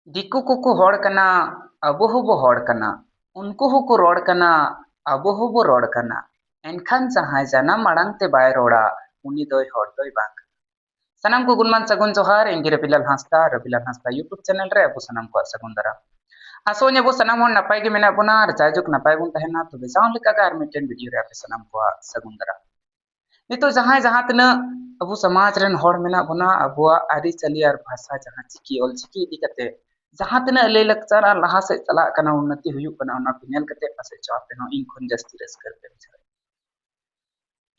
दिकु को हड़ कना अबो होबो हड़ कना उनको होको रोड़ कना अबो होबो रोड़ कना एनखान जहां जानाम आड़ांग ते बाय रोड़ा उनी दोय हड़ दोय बांग सनाम को गुणमान सगुन जोहार इंगे रबिलाल हांसदा यूट्यूब चैनल रे अबो सनाम को सगुन दारा आसों अबो सनाम हड़ नपाय गे मेना बोना और जायजुक नपाय बुन तहना तबे जाऊं लेका गा आर मिटेन वीडियो रे आपे सनाम को सगुन दारा नितो जहां जहां तना अबो समाज रेन हड़ मेना बोना अबुआ आरी चली और भाषा जहां चिकी ऑल चिकी इदी कते जहां तना ले लक्चर और लहा से चला कना उन्नति हुयु कना उना पिनेल कते पासे चापे हो इन खन जस्ती रस्कर पे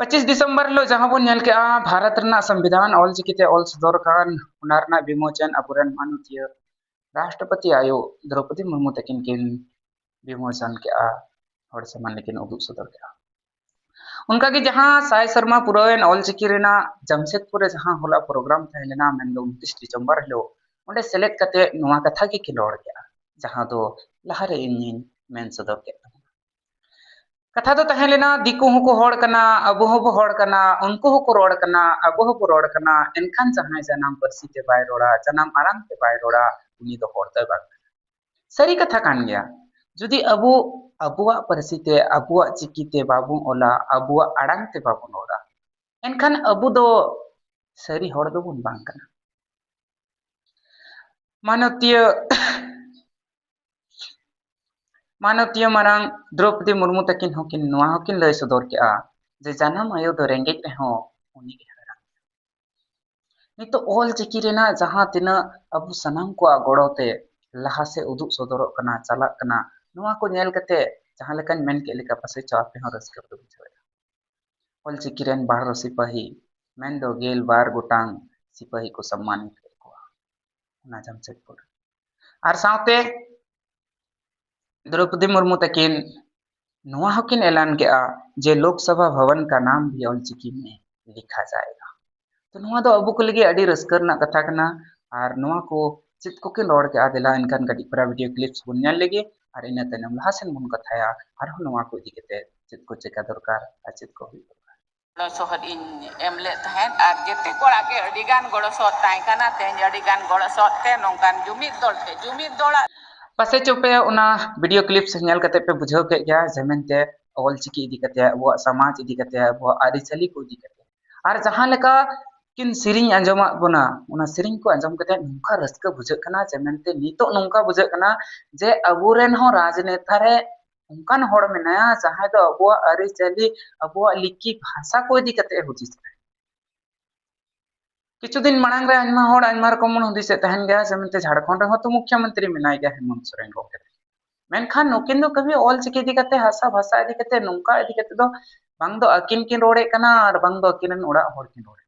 25 दिसंबर लो जहां बन नेल के भारत रना संविधान ऑल चिकीते ऑल सदर कान उनारना विमोचन अबुरन मानुतिय राष्ट्रपति आयो द्रौपदी मुर्मू तकिन किन विमोचन के हड़ समान लेकिन उदुग सदर के उनका की जहां साय शर्मा पुरन ऑल चिकी रेना जमशेदपुर जहां होला प्रोग्राम तहलेना मेन 29 दिसंबर हिलो ओंडे सेलेक्ट कते नोआ कथा की खिलोड़ के जहां दो लहारे इन मेन सदर के कथा तो तहलेना दिकु होको हड़ कना अबो होबो हड़ कना उनको होको रोड़ कना अबो होबो रोड़ कना एनखान जहां जनाम परसी ते बाय रोड़ा जनाम आराम ते बाय रोड़ा उनी दो हड़ दो बाग सरी कथा कान गया जुदी अबो अबुआ परसी ते अबुआ चिकी ते बाबू ओला अबुआ आड़ांग ते बाबू ओला एनखान अबु दो सरी हड़ दो बुन बांग कना मानवतीय मानवतीय मारांग द्रौपदी मुर्मू तकिन होकिन नोआ होकिन लय सदर के जे जानम आयो दो रेंगेज रहो उनी के हरा नितो ऑल चिकी रेना जहां तिना अबु सनाम को गड़ोते लहा से उदुग सदर कना चला कना नोआ को नेल कते जहां लेकान मेन के लेका पासे चापे हो रस्का पे बुझावे ऑल चिकी रेन 12 सिपाही मेन दो गेल बार गोटांग सिपाही को सम्मानित को ना जमशेदपुर और साथे द्रौपदी मुर्मू तकिन नोआ हकिन ऐलान के जे लोकसभा भवन का नाम भी ऑलचिकी में लिखा जाएगा तो नोआ दो अबु को लगे अड़ी रस्कर ना कथा कना और नोआ को चित को किन रोड के आदेला इनकान गडी पूरा वीडियो क्लिप्स बुन नेल लगे और इन तनम लहासेन बुन कथाया और नोआ को इदी केते चित को चेका दरकार आ चित को हुई गड़ो सोहद इन एमले तहन और जेते कोड़ा के अडिगान गड़ो सोहद ताई काना तेन अडिगान गड़ो सोहद ते नोंकान जुमिद दौड़ा पासे चोपे उना वीडियो क्लिप्स नेल कते पे बुझाव के गया जमेनते ऑल चिकी इदी कते अब समाज इदी कते अब आरी चली को इदी कते और जहां लेका किन सिरिंग अंजमा बना उना सिरिंग को अंजम कते नुका रस्का बुझे कना जमेनते नितो नुका बुझे कना जे अबुरेन हो राजनेता रे उनकान होड़ मेनाया जहां दो अब आरी चली अब लिखी भाषा को इदी कते हुदिस किछु दिन मांग रे आइमा होड़ आइमा रकम हुदिस तहन गया जमेनते झारखंड रे तो मुख्यमंत्री मेनाय गया हेमंत सोरेन को मेनखान नुकिन दो कभी ऑल चिकी इदी कते हासा भाषा इदी कते नुका इदी कते दो बांग दो अकिन किन रोड़े कना और बांग दो अकिन ओड़ा होड़ किन रोड़े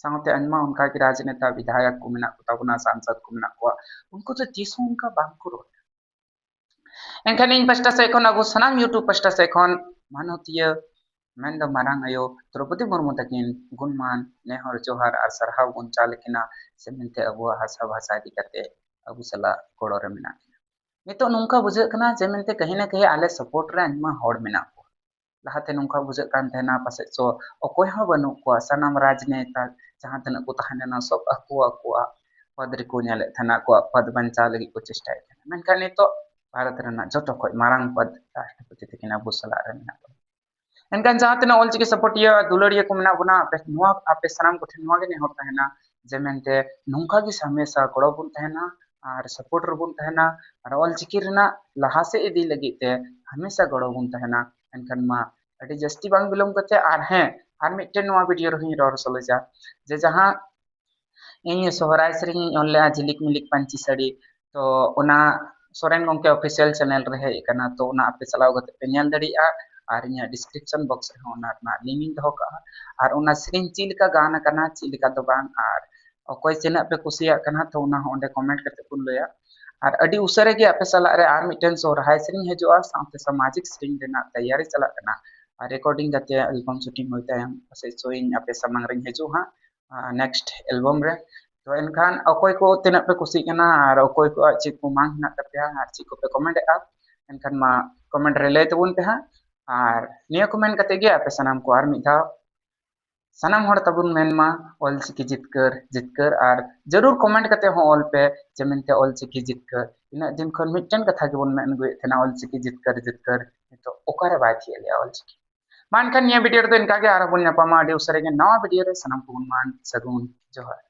साउते अनमा उनका की राजनेता विधायक को मेना को ताबना सांसद को मेना को उनको तो तीसो उनका बांग को रोड़े एनखान इन पस्टा से एखन अबो सनाम यूट्यूब पस्टा से एखन मानवतीय मेन दो मारांग आयो द्रौपदी मुर्मू तकिन गुणमान नेहर जोहार और सरहाव गुन चालकिना से मिलते अबो हासा भाषा इदी कते अबो सला गोड़ो रे मेना नितो नुका बुझे कना जे मेनते कहीं ना कहीं आले सपोर्ट रे अनमा हड़ मेना को लहाते नुका बुझे कान थेना पासे सो अकोय हो बनु को सनाम राजनेता जहां तना को तहना सब अको अको पद रे को नेले थना को पद बंचा लगी को चेष्टा मेनखान नितो भारत रना जतो को मारांग पद राष्ट्रपति तकिन अबो सला रे मेना एनखान जहां तना ऑल चिकी सपोर्टिया दुलड़िया को मेना बुना आपे नुआ आपे सनाम को नुआ गे ने होता है ना जे मेनते नुका की हमेशा गड़ो बुन तहना और सपोर्टर बुन तहना और ऑल चिकी रेना लहा से इदी लगी ते हमेशा गड़ो बुन तहना एनखान मा अडी जस्ती बांग बिलोम कते आर हैं आर मिटन नोआ वीडियो रही रोर सलेजा जे जहां इन सोहराय सेरिंग ऑनले झिलिक मिलिक पंची साड़ी तो उना सोरेन गोंके ऑफिशियल चैनल रहे कना तो उना आपे चलाव गते पे नेल दड़िया और इन डिस्क्रिप्शन बॉक्स रे उना लिंक दो का और उना सेरिंग चिलका गाना कना चिलका तो बांग और अकोय चेना पे कुसिया कना तो उना ओंडे कमेंट करते कुन लया और अडी उसरे के आपे सला रे आर मिटन सोहराय सेरिंग हेजुआ साथे सामाजिक सेरिंग रेना तैयारी चला कना और रिकॉर्डिंग करते एल्बम शूटिंग होता है पासे सोइंग आपे समांग रे हेजु हा नेक्स्ट एल्बम रे तो एनखान अकोय को तिना पे कुसी कना और अकोय को चिक को मांग ना तपया और चिक को पे कमेंट आ एनखान मा कमेंट रे ले तबुन पे हा और निया कमेंट कते गे आपे सनाम को आर मिधा सानाम हर तबुन मेनमा ऑलचिकी जितकर जितकर और जरूर कमेंट करते हो ऑल पे जमेंते ऑलचिकी जितकर इन दिन खन मिटन कथा के बन मेन गुए थेना ऑलचिकी जितकर जितकर तो ओकारे बाय थी ले ऑलचिकी मान खान ये वीडियो तो इनका के आरा बुन न्यापामा आडि उसरे के नवा वीडियो रे सनम को मान सगुन जोहार।